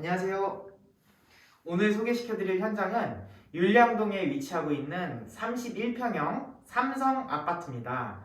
안녕하세요. 오늘 소개시켜드릴 현장은 율량동에 위치하고 있는 31평형 삼성 아파트입니다.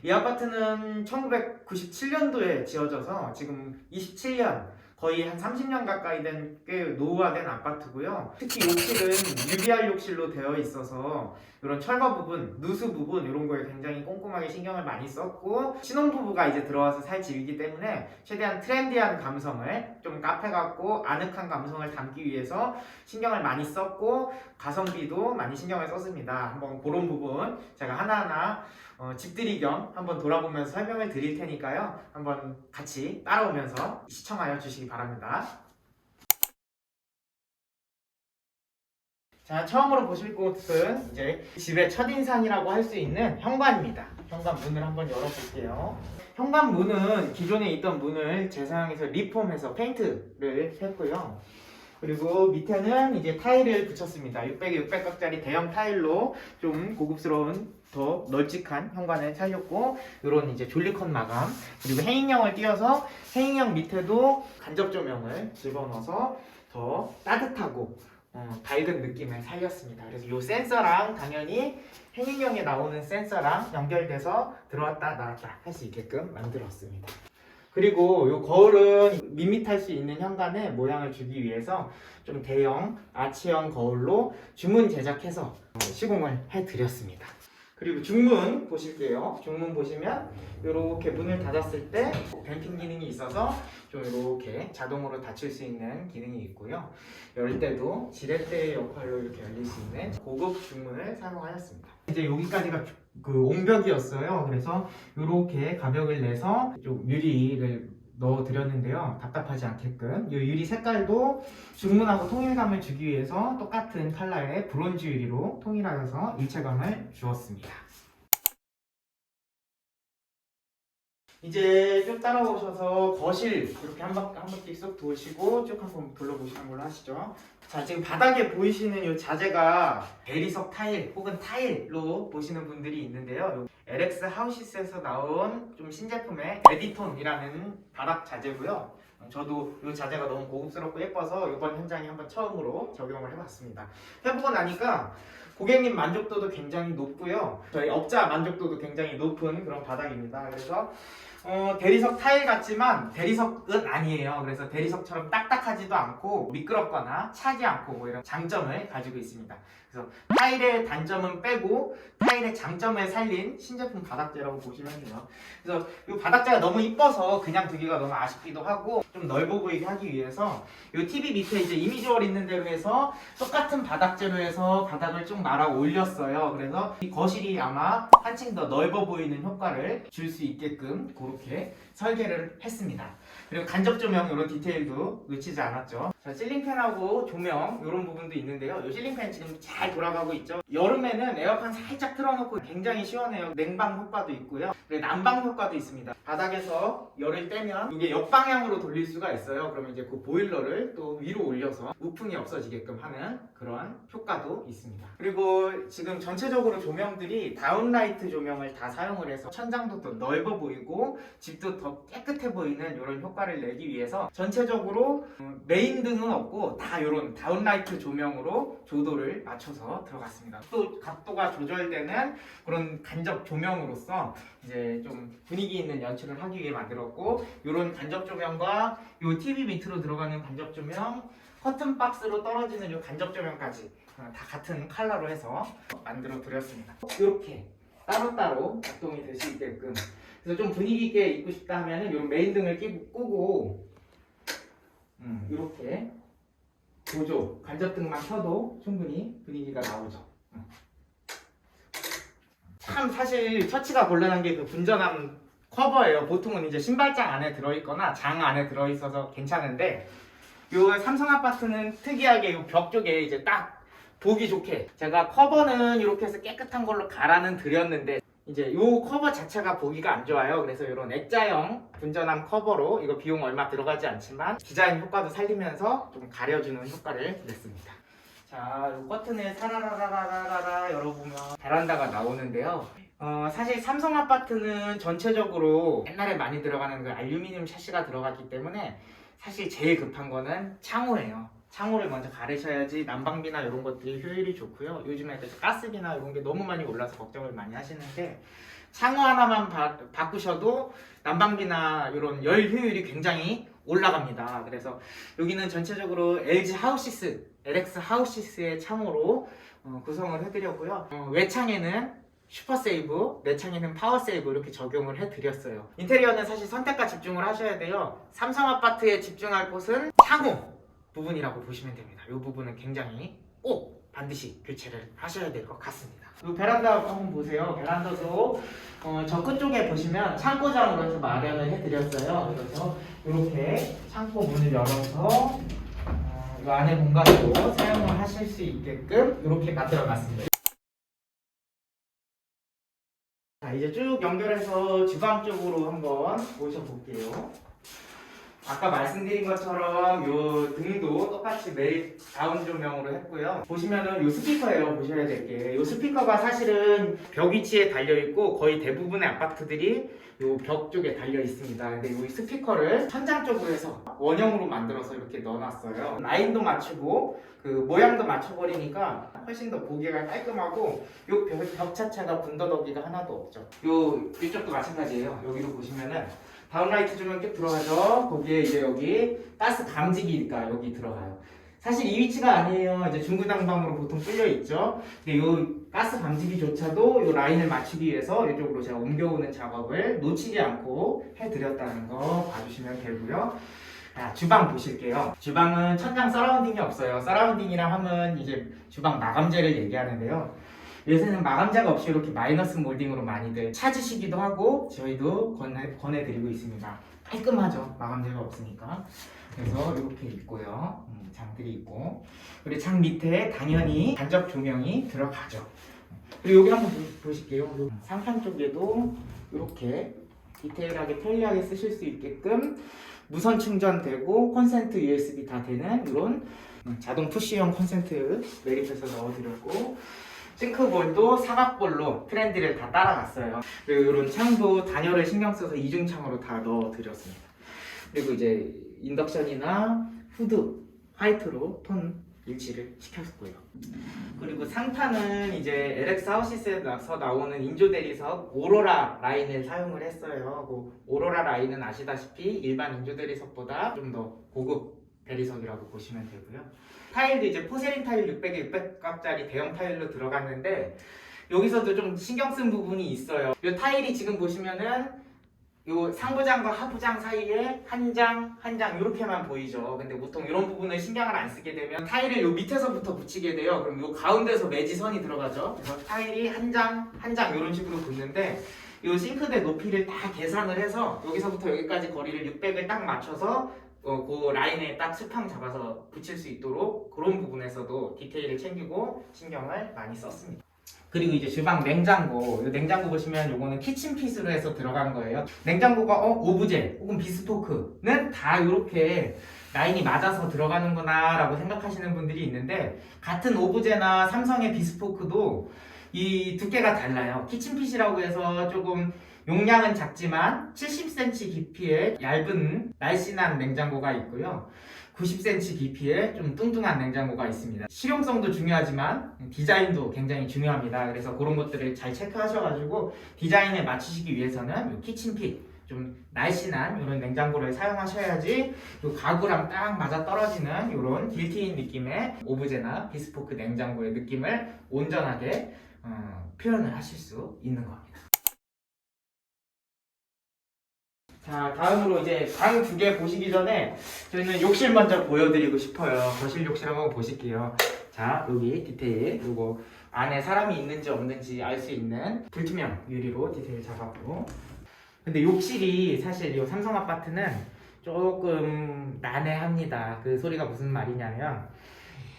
이 아파트는 1997년도에 지어져서 지금 27년, 거의 한 30년 가까이 된 꽤 노후화된 아파트고요. 특히 욕실은 UBR 욕실로 되어 있어서 이런 철거 부분, 누수 부분 이런 거에 굉장히 꼼꼼하게 신경을 많이 썼고, 신혼부부가 이제 들어와서 살 집이기 때문에 최대한 트렌디한 감성을, 좀 카페 같고 아늑한 감성을 담기 위해서 신경을 많이 썼고, 가성비도 많이 신경을 썼습니다. 한번 그런 부분 제가 하나하나 집들이 겸 한번 돌아보면서 설명을 드릴 테니까요. 한번 같이 따라오면서 시청하여 주시기 바랍니다. 자, 처음으로 보실 곳은 이제 집의 첫인상이라고 할 수 있는 현관입니다. 현관 문을 한번 열어볼게요. 현관 문은 기존에 있던 문을 재사용해서 리폼해서 페인트를 했고요. 그리고 밑에는 이제 타일을 붙였습니다. 600에 600각짜리 대형 타일로 좀 고급스러운 더 널찍한 현관을 살렸고, 이런 이제 졸리컨 마감, 그리고 행인형을 띄어서 행인형 밑에도 간접 조명을 집어넣어서 더 따뜻하고 밝은 느낌을 살렸습니다. 그래서 이 센서랑 당연히 행인형에 나오는 센서랑 연결돼서 들어왔다 나왔다 할 수 있게끔 만들었습니다. 그리고 이 거울은 밋밋할 수 있는 현관의 모양을 주기 위해서 좀 대형 아치형 거울로 주문 제작해서 시공을 해드렸습니다. 그리고 중문 보실게요. 중문 보시면 이렇게 문을 닫았을 때 댐핑 기능이 있어서 좀 이렇게 자동으로 닫힐 수 있는 기능이 있고요. 열 때도 지렛대 역할로 이렇게 열릴 수 있는 고급 중문을 사용하였습니다. 이제 여기까지가 그 옹벽이었어요. 그래서 이렇게 가벽을 내서 좀 유리를 넣어 드렸는데요. 답답하지 않게끔 이 유리 색깔도 중문하고 통일감을 주기 위해서 똑같은 컬러의 브론즈 유리로 통일하여서 일체감을 주었습니다. 이제 쭉 따라오셔서 거실 이렇게 한 바퀴 쏙 도시고 쭉 한번 둘러보시는 걸로 하시죠. 자, 지금 바닥에 보이시는 이 자재가 대리석 타일 혹은 타일로 보시는 분들이 있는데요. LX 하우시스에서 나온 좀 신제품의 에디톤이라는 바닥 자재고요. 저도 이 자재가 너무 고급스럽고 예뻐서 이번 현장에 한번 처음으로 적용을 해봤습니다. 해보고 나니까 고객님 만족도도 굉장히 높고요. 저희 업자 만족도도 굉장히 높은 그런 바닥입니다. 그래서 대리석 타일 같지만 대리석은 아니에요. 그래서 대리석처럼 딱딱하지도 않고 미끄럽거나 차지 않고 뭐 이런 장점을 가지고 있습니다. 그래서 타일의 단점은 빼고 타일의 장점을 살린 신제품 바닥재라고 보시면 돼요. 그래서 이 바닥재가 너무 이뻐서 그냥 두기가 너무 아쉽기도 하고, 좀 넓어 보이게 하기 위해서 이 TV 밑에 이제 이미지월 있는 대로 해서 똑같은 바닥재로 해서 바닥을 쭉 말아 올렸어요. 그래서 이 거실이 아마 한층 더 넓어 보이는 효과를 줄 수 있게끔 그렇게 설계를 했습니다. 그리고 간접 조명 이런 디테일도 놓치지 않았죠. 자, 실링팬하고 조명 이런 부분도 있는데요. 이 실링팬 지금 잘 돌아가고 있죠. 여름에는 에어컨 살짝 틀어놓고 굉장히 시원해요. 냉방 효과도 있고요. 그리고 난방 효과도 있습니다. 바닥에서 열을 떼면 이게 역방향으로 돌릴 수가 있어요. 그러면 이제 그 보일러를 또 위로 올려서 우풍이 없어지게끔 하는 그런 효과도 있습니다. 그리고 지금 전체적으로 조명들이 다운라이트 조명을 다 사용을 해서 천장도 더 넓어 보이고 집도 더 깨끗해 보이는 이런 효과를 내기 위해서 전체적으로 메인 등은 없고 다 이런 다운라이트 조명으로 조도를 맞춰서 들어갔습니다. 또 각도가 조절되는 그런 간접 조명으로서 이제 좀 분위기 있는 연출을 하기 위해 만들었고, 이런 간접 조명과 이 TV 밑으로 들어가는 간접 조명, 커튼 박스로 떨어지는 이 간접 조명까지 다 같은 컬러로 해서 만들어 드렸습니다. 이렇게 따로따로 작동이 될 수 있게끔, 그래서 좀 분위기 있게 입고 싶다 하면은 이런 메인 등을 끄고 이렇게 보조 간접등만 켜도 충분히 분위기가 나오죠. 참 사실 처치가 곤란한 게 그 분전함 커버예요. 보통은 이제 신발장 안에 들어있거나 장 안에 들어있어서 괜찮은데, 요 삼성 아파트는 특이하게 요 벽 쪽에 이제 딱 보기 좋게 제가 커버는 이렇게 해서 깨끗한 걸로 갈아는 드렸는데, 이제 요 커버 자체가 보기가 안 좋아요. 그래서 이런 액자형 분전함 커버로, 이거 비용 얼마 들어가지 않지만 디자인 효과도 살리면서 좀 가려주는 효과를 냈습니다. 자, 요 커튼을 사라라라라라 열어보면 베란다가 나오는데요. 사실 삼성 아파트는 전체적으로 옛날에 많이 들어가는 그 알루미늄 샤시가 들어갔기 때문에 사실 제일 급한 거는 창호예요. 창호를 먼저 가르셔야지 난방비나 이런 것들이 효율이 좋고요. 요즘에 가스비나 이런 게 너무 많이 올라서 걱정을 많이 하시는데 창호 하나만 바꾸셔도 난방비나 이런 열 효율이 굉장히 올라갑니다. 그래서 여기는 전체적으로 LG 하우시스, LX 하우시스의 창호로 구성을 해드렸고요. 외창에는 슈퍼세이브, 내창에는 파워세이브 이렇게 적용을 해드렸어요. 인테리어는 사실 선택과 집중을 하셔야 돼요. 삼성 아파트에 집중할 곳은 창호 부분이라고 보시면 됩니다. 이 부분은 굉장히 꼭 반드시 교체를 하셔야 될 것 같습니다. 이 베란다 한번 보세요. 베란다도 저 끝쪽에 보시면 창고장으로 해서 마련을 해드렸어요. 그래서 이렇게 창고 문을 열어서 이 안에 공간으로 사용을 하실 수 있게끔 이렇게 만들어놨습니다. 자, 이제 쭉 연결해서 주방 쪽으로 한번 모셔볼게요. 아까 말씀드린 것처럼 요 등도 똑같이 매립 다운 조명으로 했고요. 보시면은 요 스피커예요. 보셔야 될 게. 요 스피커가 사실은 벽 위치에 달려 있고 거의 대부분의 아파트들이 요 벽 쪽에 달려 있습니다. 근데 요 스피커를 천장 쪽으로 해서 원형으로 만들어서 이렇게 넣어놨어요. 라인도 맞추고 그 모양도 맞춰버리니까 훨씬 더 보기가 깔끔하고 요 벽 자체가 군더더기가 하나도 없죠. 이쪽도 마찬가지예요. 여기도 보시면은 다운라이트 조명 쭉 들어가죠. 거기에 이제 여기 가스 감지기가 여기 들어가요. 사실 이 위치가 아니에요. 이제 중구난방으로 보통 뚫려 있죠. 근데 이 가스 감지기조차도 이 라인을 맞추기 위해서 이쪽으로 제가 옮겨오는 작업을 놓치지 않고 해드렸다는 거 봐주시면 되고요. 자, 주방 보실게요. 주방은 천장 서라운딩이 없어요. 서라운딩이라 하면 이제 주방 마감재를 얘기하는데요. 요새는 마감재가 없이 이렇게 마이너스 몰딩으로 많이들 찾으시기도 하고 저희도 권해드리고 있습니다. 깔끔하죠. 마감재가 없으니까. 그래서 이렇게 있고요. 장들이 있고 그리고 장 밑에 당연히 간접 조명이 들어가죠. 그리고 여기 한번 보실게요. 상판 쪽에도 이렇게 디테일하게 편리하게 쓰실 수 있게끔 무선 충전되고 콘센트 USB 다 되는 이런 자동 푸시형 콘센트 매립해서 넣어드렸고 싱크볼도 사각볼로 트렌드를 다 따라갔어요. 그리고 이런 창도 단열을 신경 써서 이중창으로 다 넣어드렸습니다. 그리고 이제 인덕션이나 후드 화이트로 톤 일치를 시켰고요. 그리고 상판은 이제 LX 하우시스에서 나오는 인조 대리석 오로라 라인을 사용을 했어요. 그 오로라 라인은 아시다시피 일반 인조 대리석보다 좀 더 고급 대리석이라고 보시면 되고요. 타일도 이제 포세린 타일 600에 600각짜리 대형 타일로 들어갔는데 여기서도 좀 신경 쓴 부분이 있어요. 이 타일이 지금 보시면은 요 상부장과 하부장 사이에 한 장 이렇게만 보이죠. 근데 보통 이런 부분을 신경을 안 쓰게 되면 타일을 요 밑에서부터 붙이게 돼요. 그럼 요 가운데서 매지선이 들어가죠. 그래서 타일이 한 장 이런 식으로 붙는데 요 싱크대 높이를 다 계산을 해서 여기서부터 여기까지 거리를 600을 딱 맞춰서 그 라인에 딱 스팡 잡아서 붙일 수 있도록 그런 부분에서도 디테일을 챙기고 신경을 많이 썼습니다. 그리고 이제 주방 냉장고, 이 냉장고 보시면 요거는 키친핏으로 해서 들어간 거예요. 냉장고가 오브제 혹은 비스포크는 다 이렇게 라인이 맞아서 들어가는구나 라고 생각하시는 분들이 있는데 같은 오브제나 삼성의 비스포크도 이 두께가 달라요. 키친핏이라고 해서 조금 용량은 작지만 70cm 깊이의 얇은 날씬한 냉장고가 있고요. 90cm 깊이의 좀 뚱뚱한 냉장고가 있습니다. 실용성도 중요하지만 디자인도 굉장히 중요합니다. 그래서 그런 것들을 잘 체크하셔가지고 디자인에 맞추시기 위해서는 키친핏 좀 날씬한 이런 냉장고를 사용하셔야지 요 가구랑 딱 맞아 떨어지는 이런 빌트인 느낌의 오브제나 비스포크 냉장고의 느낌을 온전하게 표현을 하실 수 있는 겁니다. 자, 다음으로 이제 방 두 개 보시기 전에 저희는 욕실 먼저 보여드리고 싶어요. 거실 욕실 한번 보실게요. 자, 여기 디테일, 요거 안에 사람이 있는지 없는지 알 수 있는 불투명 유리로 디테일 잡았고, 근데 욕실이 사실 이 삼성 아파트는 조금 난해합니다. 그 소리가 무슨 말이냐면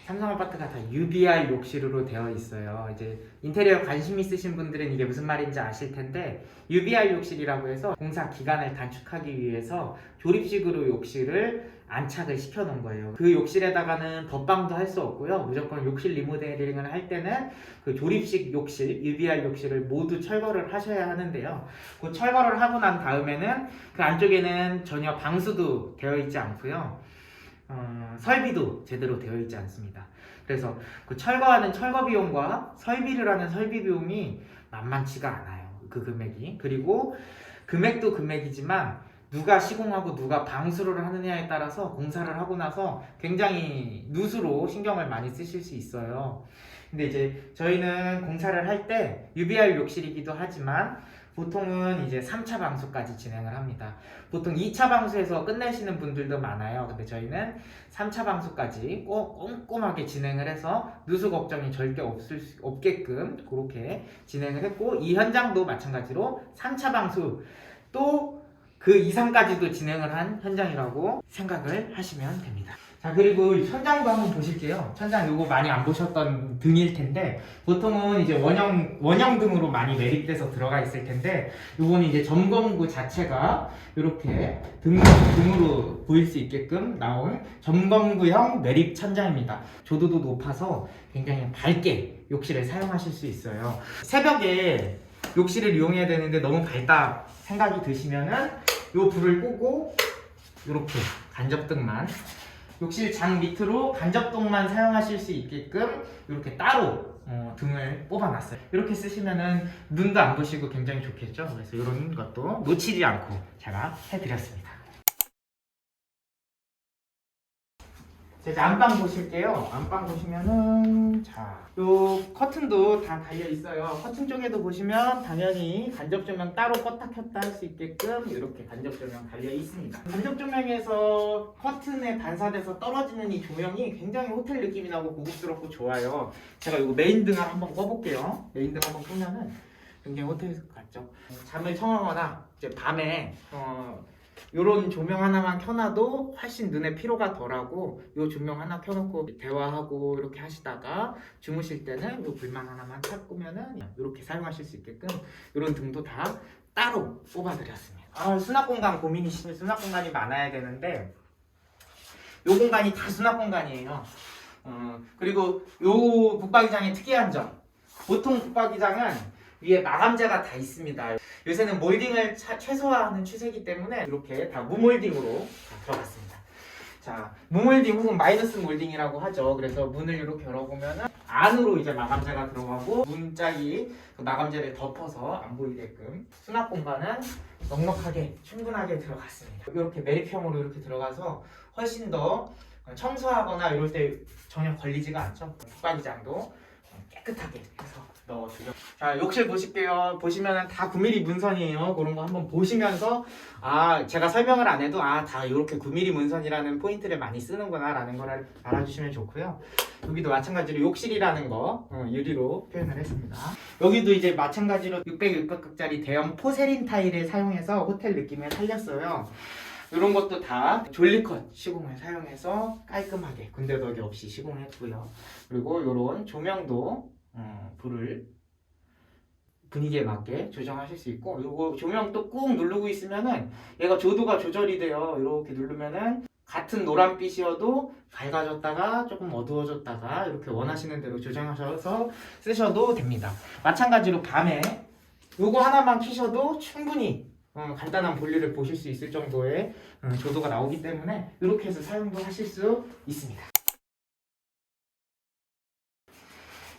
삼성 아파트가 다 UBR 욕실로 되어 있어요. 이제 인테리어 관심 있으신 분들은 이게 무슨 말인지 아실 텐데 UBR 욕실이라고 해서 공사 기간을 단축하기 위해서 조립식으로 욕실을 안착을 시켜 놓은 거예요. 그 욕실에다가는 덧방도 할 수 없고요. 무조건 욕실 리모델링을 할 때는 그 조립식 욕실, UBR 욕실을 모두 철거를 하셔야 하는데요. 그 철거를 하고 난 다음에는 그 안쪽에는 전혀 방수도 되어 있지 않고요. 설비도 제대로 되어 있지 않습니다. 그래서 그 철거하는 철거 비용과 설비를 하는 설비 비용이 만만치가 않아요. 그 금액이. 그리고 금액도 금액이지만 누가 시공하고 누가 방수를 하느냐에 따라서 공사를 하고 나서 굉장히 누수로 신경을 많이 쓰실 수 있어요. 근데 이제 저희는 공사를 할 때 UBR 욕실이기도 하지만 보통은 이제 3차 방수까지 진행을 합니다. 보통 2차 방수에서 끝내시는 분들도 많아요. 근데 저희는 3차 방수까지 꼭 꼼꼼하게 진행을 해서 누수 걱정이 절대 없게끔 그렇게 진행을 했고, 이 현장도 마찬가지로 3차 방수 또 그 이상까지도 진행을 한 현장이라고 생각을 하시면 됩니다. 자, 그리고 천장도 한번 보실게요. 천장 요거 많이 안 보셨던 등일 텐데 보통은 이제 원형 등으로 많이 매립돼서 들어가 있을 텐데 요거는 이제 점검구 자체가 이렇게 등으로 보일 수 있게끔 나온 점검구형 매립 천장입니다. 조도도 높아서 굉장히 밝게 욕실에 사용하실 수 있어요. 새벽에 욕실을 이용해야 되는데 너무 밝다 생각이 드시면은 요 불을 끄고 이렇게 간접등만, 욕실 장 밑으로 간접등만 사용하실 수 있게끔 이렇게 따로 등을 뽑아놨어요. 이렇게 쓰시면은 눈도 안 부시고 굉장히 좋겠죠. 그래서 이런 것도 놓치지 않고 제가 해드렸습니다. 자, 이제 안방 보실게요. 안방 보시면은 요 커튼도 다 달려 있어요. 커튼 쪽에도 보시면 당연히 간접 조명 따로 껐다 켰다 할 수 있게끔 이렇게 간접 조명 달려 있습니다. 간접 조명에서 커튼에 반사돼서 떨어지는 이 조명이 굉장히 호텔 느낌이 나고 고급스럽고 좋아요. 제가 이거 메인 등을 한번 꺼볼게요. 메인 등 한번 끄면은 굉장히 호텔 같죠. 잠을 청하거나 이제 밤에 요런 조명 하나만 켜놔도 훨씬 눈에 피로가 덜하고, 요 조명 하나 켜놓고 대화하고 이렇게 하시다가 주무실 때는 요 불만 하나만 탁 끄면은 이렇게 사용하실 수 있게끔 요런 등도 다 따로 뽑아드렸습니다. 수납 공간 고민이시면 수납 공간이 많아야 되는데 요 공간이 다 수납 공간이에요. 그리고 요 붙박이장의 특이한 점, 보통 붙박이장은 위에 마감재가 다 있습니다. 요새는 몰딩을 최소화하는 추세이기 때문에 이렇게 다 무몰딩으로 다 들어갔습니다. 자, 무몰딩 혹은 마이너스 몰딩이라고 하죠. 그래서 문을 이렇게 열어보면은 안으로 이제 마감재가 들어가고 문짝이 그 마감재를 덮어서 안 보이게끔 수납 공간은 넉넉하게 충분하게 들어갔습니다. 이렇게 매립형으로 이렇게 들어가서 훨씬 더 청소하거나 이럴 때 전혀 걸리지가 않죠. 붙박이장도 깨끗하게 해서 넣어주죠. 자, 욕실 보실게요. 보시면은 다 9mm 문선이에요. 그런 거 한번 보시면서 제가 설명을 안 해도 다 이렇게 9mm 문선이라는 포인트를 많이 쓰는구나 라는 걸 알아주시면 좋고요. 여기도 마찬가지로 욕실이라는 거 유리로 표현을 했습니다. 여기도 이제 마찬가지로 600, 600각짜리 대형 포세린 타일을 사용해서 호텔 느낌을 살렸어요. 이런 것도 다 졸리컷 시공을 사용해서 깔끔하게 군데더기 없이 시공했고요. 그리고 이런 조명도 불을 분위기에 맞게 조정하실 수 있고, 이거 조명도 꾹 누르고 있으면은 얘가 조도가 조절이 돼요. 이렇게 누르면은 같은 노란빛이어도 밝아졌다가 조금 어두워졌다가 이렇게 원하시는 대로 조정하셔서 쓰셔도 됩니다. 마찬가지로 밤에 요거 하나만 켜셔도 충분히 간단한 볼일을 보실 수 있을 정도의 조도가 나오기 때문에 이렇게 해서 사용도 하실 수 있습니다.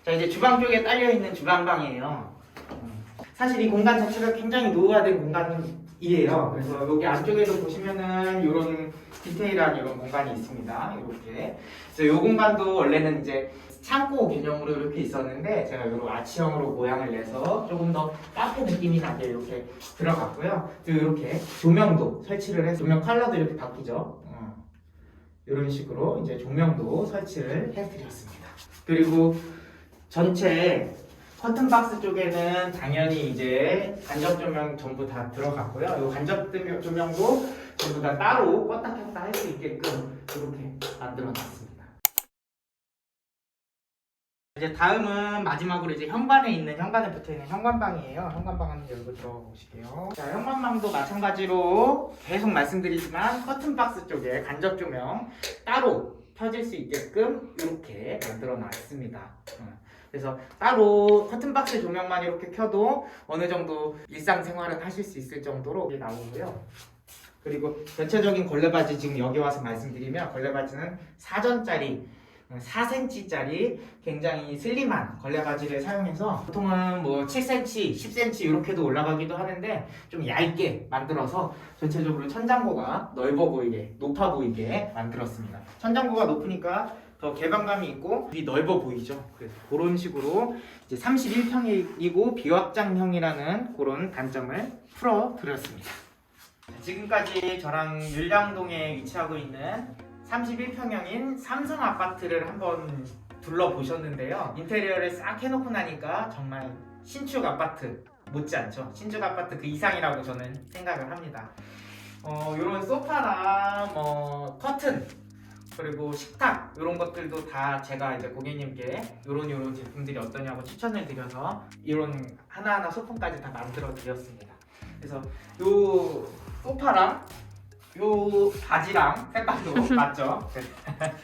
자, 이제 주방 쪽에 딸려있는 주방방이에요. 사실 이 공간 자체가 굉장히 노후화된 공간이에요. 그래서 여기 안쪽에도 보시면은 이런 디테일한 이런 공간이 있습니다. 이렇게. 그래서 이 공간도 원래는 이제 창고 개념으로 이렇게 있었는데 제가 이런 아치형으로 모양을 내서 조금 더 카페 느낌이 나게 이렇게 들어갔고요. 그리고 이렇게 조명도 설치를 해서 조명 컬러도 이렇게 바뀌죠. 이런 식으로 이제 조명도 설치를 해드렸습니다. 그리고 전체 커튼 박스 쪽에는 당연히 이제 간접 조명 전부 다 들어갔고요. 이 간접 조명도 전부 다 따로 껐다 켰다 할 수 있게끔 이렇게 만들어 놨습니다. 이제 다음은 마지막으로 이제 현관에 있는 현관에 붙어있는 현관방이에요. 현관방 한번 열고 들어가 보실게요. 자, 현관방도 마찬가지로 계속 말씀드리지만 커튼박스 쪽에 간접 조명 따로 펴질 수 있게끔 이렇게 만들어 놨습니다. 그래서 따로 커튼박스 조명만 이렇게 켜도 어느 정도 일상생활은 하실 수 있을 정도로 이게 나오고요. 그리고 전체적인 걸레바지 지금 여기 와서 말씀드리면 걸레바지는 사전짜리 4cm짜리 굉장히 슬림한 걸레바지를 사용해서 보통은 뭐 7cm, 10cm 이렇게도 올라가기도 하는데 좀 얇게 만들어서 전체적으로 천장고가 넓어 보이게, 높아 보이게 만들었습니다. 천장고가 높으니까 더 개방감이 있고 이 넓어 보이죠. 그래서 그런 식으로 이제 31평이고 비확장형이라는 그런 단점을 풀어드렸습니다. 지금까지 저랑 율량동에 위치하고 있는 31평형인 삼성 아파트를 한번 둘러보셨는데요. 인테리어를 싹 해놓고 나니까 정말 신축 아파트 못지않죠. 신축 아파트 그 이상이라고 저는 생각을 합니다. 이런 소파나 뭐 커튼 그리고 식탁 이런 것들도 다 제가 이제 고객님께 이런 제품들이 어떠냐고 추천을 드려서 이런 하나하나 소품까지 다 만들어 드렸습니다. 그래서 요 소파랑 요 바지랑 색깔도 맞죠?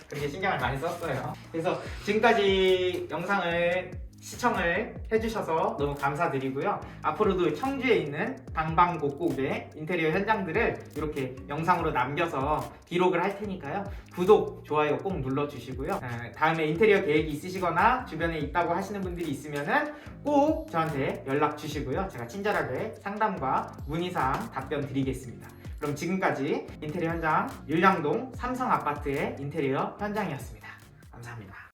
그렇게 신경을 많이 썼어요. 그래서 지금까지 영상을 시청을 해주셔서 너무 감사드리고요. 앞으로도 청주에 있는 방방곡곡의 인테리어 현장들을 이렇게 영상으로 남겨서 기록을 할 테니까요. 구독, 좋아요 꼭 눌러주시고요. 다음에 인테리어 계획이 있으시거나 주변에 있다고 하시는 분들이 있으면은 꼭 저한테 연락 주시고요. 제가 친절하게 상담과 문의사항 답변 드리겠습니다. 그럼 지금까지 인테리어 현장 율량동 삼성 아파트의 인테리어 현장이었습니다. 감사합니다.